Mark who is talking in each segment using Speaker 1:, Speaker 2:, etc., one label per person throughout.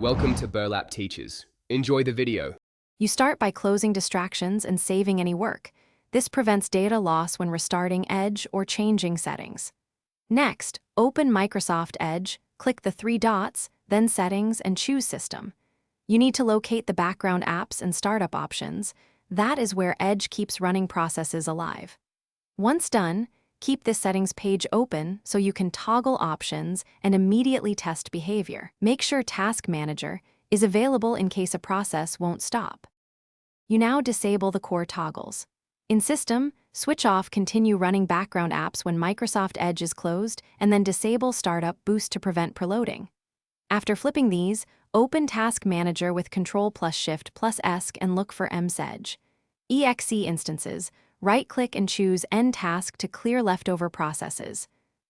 Speaker 1: Welcome to Burlap Teachers. Enjoy the video.
Speaker 2: You start by closing distractions and saving any work. This prevents data loss when restarting Edge or changing settings. Next, open Microsoft Edge, click the three dots, then Settings and choose System. You need to locate the background apps and startup options. That is where Edge keeps running processes alive. Once done, keep this settings page open so you can toggle options and immediately test behavior. Make sure Task Manager is available in case a process won't stop. You now disable the core toggles. In System, switch off Continue Running Background Apps when Microsoft Edge is closed, and then disable Startup Boost to prevent preloading. After flipping these, open Task Manager with Ctrl+Shift+ESC and look for mseg. EXE instances. Right-click and choose End Task to clear leftover processes.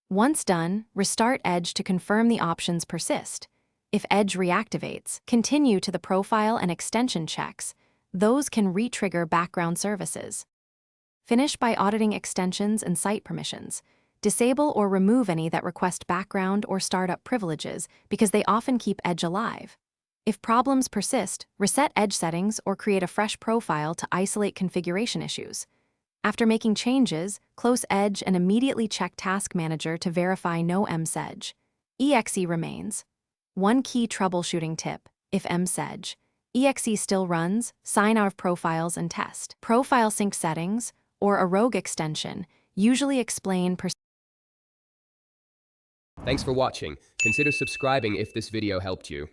Speaker 2: Once done, restart Edge to confirm the options persist. If Edge reactivates, continue to the profile and extension checks. Those can re-trigger background services. Finish by auditing extensions and site permissions. Disable or remove any that request background or startup privileges because they often keep Edge alive. If problems persist, reset Edge settings or create a fresh profile to isolate configuration issues. After making changes, close Edge and immediately check Task Manager to verify no mseg. EXE remains. One key troubleshooting tip: if mseg. EXE still runs, sign out of profiles and test. Profile sync settings, or a rogue extension, usually explain
Speaker 1: Thanks for watching. Consider subscribing if this video helped you.